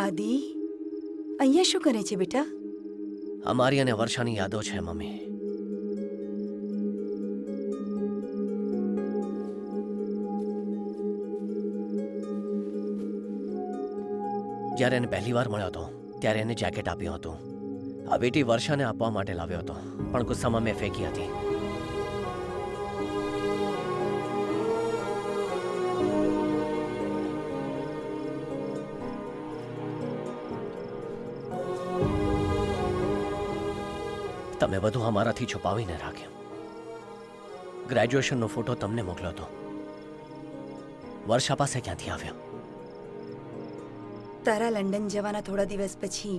આદિ અહીંયા શું કરે છે બેટા? અમારી અને વર્ષાની યાદો છે મમ્મી. જ્યારે એને પહેલી વાર મળ્યો હતો ત્યારે એને જેકેટ આપ્યું હતું. આ બેટી વર્ષાને આપવા માટે લાવ્યો હતો, પણ ગુસ્સામાં મેં ફેંકી હતી. તમે બધું અમારાથી છુપાવીને રાખ્યું. ગ્રેજ્યુએશનનો ફોટો તમને મોકલ્યો હતો. વર્ષા પાસે ક્યાંથી આવ્યો? તારા લંડન જવાના થોડા દિવસ પછી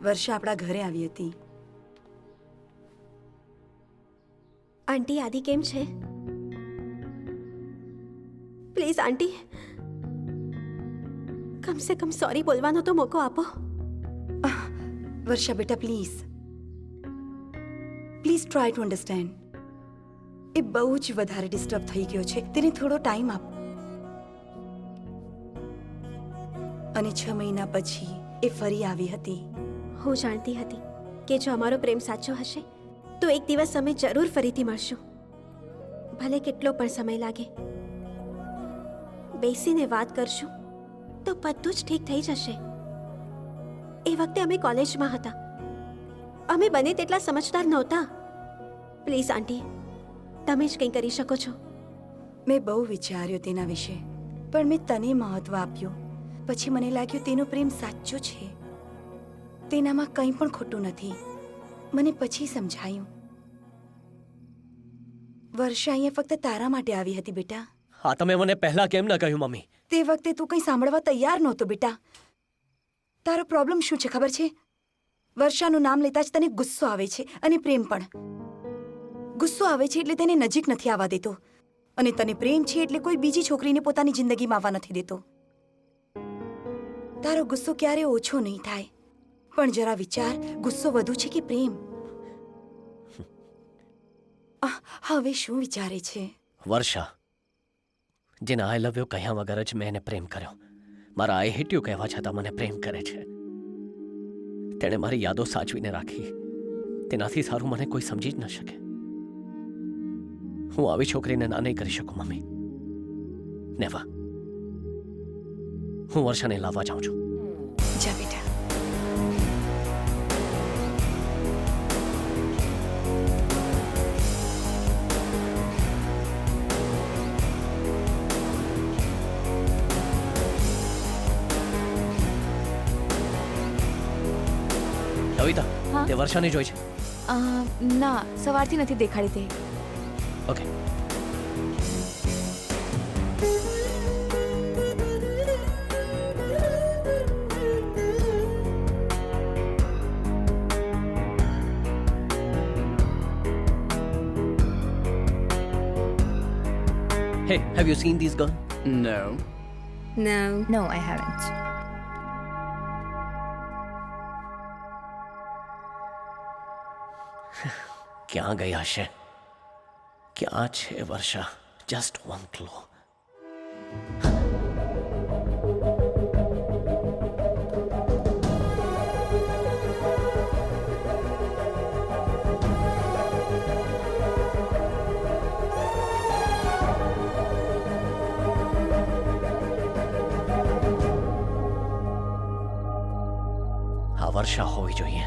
વર્ષા આપણા ઘરે આવી હતી. આંટી આદિ કેમ છે? પ્લીઝ આંટી, કમસે કમ સોરી બોલવાનો તો મોકો આપો. વર્ષા બેટા please please try to understand. એ બહુ જ વધારે ડિસ્ટર્બ થઈ ગયો છે, તેને થોડો ટાઈમ આપ. અને 6 મહિના પછી એ ફરી આવી હતી. હું જાણતી હતી કે જો અમારો પ્રેમ સાચો હશે તો એક દિવસ અમે જરૂર ફરીથી મળશું, ભલે કેટલો પણ સમય લાગે. બેસીને વાત કરશું તો બધું જ ઠીક થઈ જશે. એ વખતે અમે કોલેજમાં હતા, અમે બને તેટલા સમજદાર નહોતા. પ્લીઝ આંટી, તમે જ કંઈ કરી શકો છો. મેં બહુ વિચાર્યું તેના વિશે, પણ મેં તને મહત્વ આપ્યું. પછી મને લાગ્યું તેનો પ્રેમ સાચો છે, તેનામાં કંઈ પણ ખોટું નથી. મને પછી સમજાયું વર્ષા અહીંયા ફક્ત તારા માટે આવી હતી બેટા. હા, તમે મને પહેલા કેમ ન કહ્યું મમ્મી? તે વખતે તું કંઈ સાંભળવા તૈયાર નહોતો બેટા. તારો પ્રોબ્લેમ શું છે ખબર છે? વર્ષાનું નામ લેતા જ તને ગુસ્સો આવે છે, અને પ્રેમ પણ. ગુસ્સો આવે છે એટલે તેને નજીક નથી આવવા દેતો, અને તને પ્રેમ છે એટલે કોઈ બીજી છોકરીને પોતાની જિંદગીમાં આવવા નથી દેતો. તારો ગુસ્સો ક્યારે ઓછો નહીં થાય, પણ જરા વિચાર, ગુસ્સો વધુ છે કે પ્રેમ? હવે શું વિચારે છે? વર્ષા, જેને આઈ લવ યુ કહ્યા વગર જ મેં એને પ્રેમ કર્યો. મારા આઈ હેટ યુ કહેવા છતાં મને પ્રેમ કરે છે. તેણે મારી યાદો સાચવીને રાખી. તેનાથી સારું મને કોઈ સમજી જ ન શકે. હું આવી છોકરીને ના નહીં કરી શકું મમ્મી. નેવર. હું વર્ષાને લાવવા જાઉં છું. જા બેટા. કવિતા, હા? તે વર્ષાને જોઈ છે? ના, સવારથી નથી દેખાડી તે. Okay. Hey, have you seen these girls? No. No. No, I haven't. ક્યાં ગઈ હશે? ક્યાં છે વર્ષા? Just one ક્લો. આ વર્ષા હોવી જોઈએ.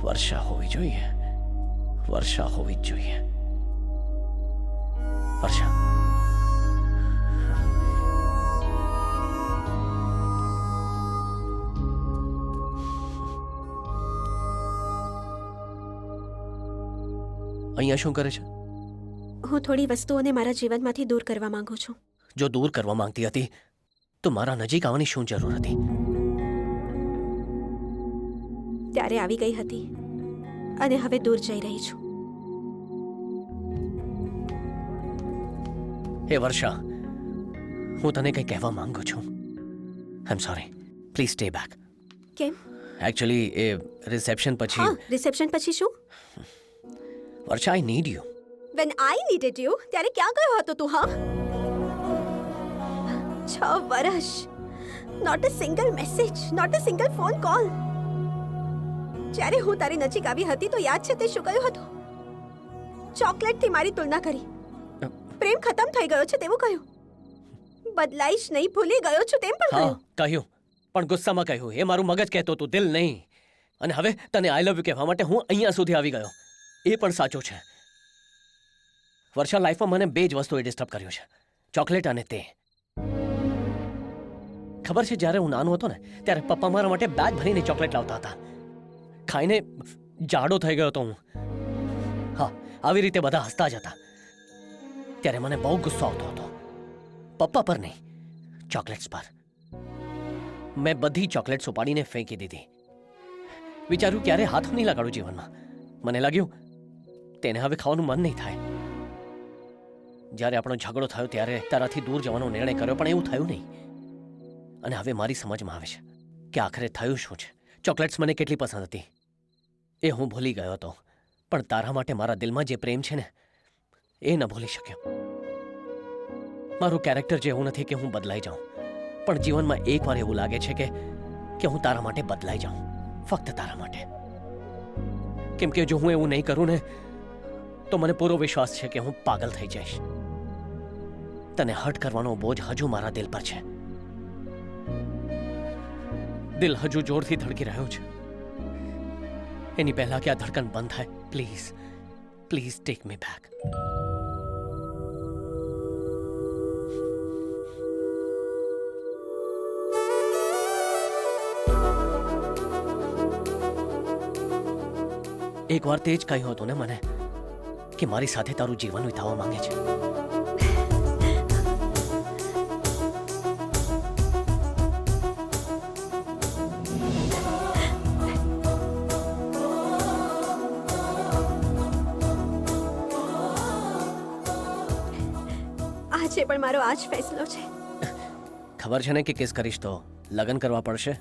વર્ષા હોવી જોઈએ. વર્ષા હોવી જ જોઈએ. વર્ષા. અહીંયા શું કરે છે? હું થોડી વસ્તુઓને મારા જીવનમાંથી દૂર કરવા માંગુ છું. જો દૂર કરવા માંગતી હતી તો મારા નજીક આવવાની શું જરૂર હતી? ત્યારે આવી ગઈ હતી અને હવે દૂર જઈ રહી છું. હે વર્ષા, હું તને કંઈ કહેવા માંગુ છું. I am sorry, please stay back. કેમ? એકચ્યુઅલી એ રિસેપ્શન પછી. હા, રિસેપ્શન પછી શું? Varsha, I need you. When I needed you, ત્યારે ક્યાં ગયો હતો તું? હા, 6 વર્ષ not a single message, not a single phone call. જ્યારે હું તારી નજીક આવી હતી તો યાદ છે તે શું કહ્યું હતું? ચોકલેટથી મારી તુલના કરી. પ્રેમ ખતમ થઈ ગયો છે તેવું કહ્યું. બદલાઈશ નહીં, ભૂલી ગયો છું તેમ પણ હા કહ્યું. કહ્યું, પણ ગુસ્સામાં કહ્યું. એ મારું મગજ કહેતો હતું, દિલ નહીં. અને હવે તને આઈ લવ યુ કહેવા માટે હું અહીંયા સુધી આવી ગયો. એ પણ સાચું છે. વર્ષા લાઈફમાં મને બે જ વસ્તુએ ડિસ્ટર્બ કર્યું છે, ચોકલેટ અને તે. ખબર છે, જ્યારે હું નાનો હતો ને ત્યારે પપ્પા મારા માટે બેગ ભરીને ચોકલેટ લાવતા હતા. ખાઈને જાડો થઈ ગયો હતો હું. હા, આવી રીતે બધા હસતા જ હતા. ત્યારે મને બહુ ગુસ્સો આવતો હતો. પપ્પા પર નહીં, ચોકલેટ્સ પર. મેં બધી ચોકલેટ્સ ઉપાડીને ફેંકી દીધી. વિચાર્યું ક્યારે હાથ નહીં લગાડું જીવનમાં. મને લાગ્યું તેને હવે ખાવાનું મન નહીં થાય. જ્યારે આપણો ઝઘડો થયો ત્યારે તારાથી દૂર જવાનો નિર્ણય કર્યો, પણ એવું થયું નહીં. અને હવે મારી સમજમાં આવે છે કે આખરે થયું શું છે. ચોકલેટ્સ મને કેટલી પસંદ હતી એ હું ભૂલી ગયો હતો, પણ તારા માટે મારા દિલમાં જે પ્રેમ છે ને એ ન ભૂલી શક્યો. મારું કેરેક્ટર જેવું નથી કે હું બદલાઈ જાઉં, પણ જીવનમાં એકવાર એવું લાગે છે કે હું તારા માટે બદલાઈ જાઉં, ફક્ત તારા માટે. કેમ કે જો હું એવું નહીં કરું ને તો મને પૂરો વિશ્વાસ છે કે હું પાગલ થઈ જઈશ. તને હર્ટ કરવાનો બોજ હજુ મારા દિલ પર છે. દિલ હજુ જોરથી ધડકી રહ્યો છે. એની પહેલા કે આ ધડકન બંધ થાય, please please take me back. એકવાર તે જ કહ્યું હતું ને મને કે મારી સાથે તારું જીવન વિતાવવા માંગે છે. આજે પણ મારો આ જ ફેસલો છે. ખબર છે ને કે કિસ કરીશ તો લગ્ન કરવા પડશે.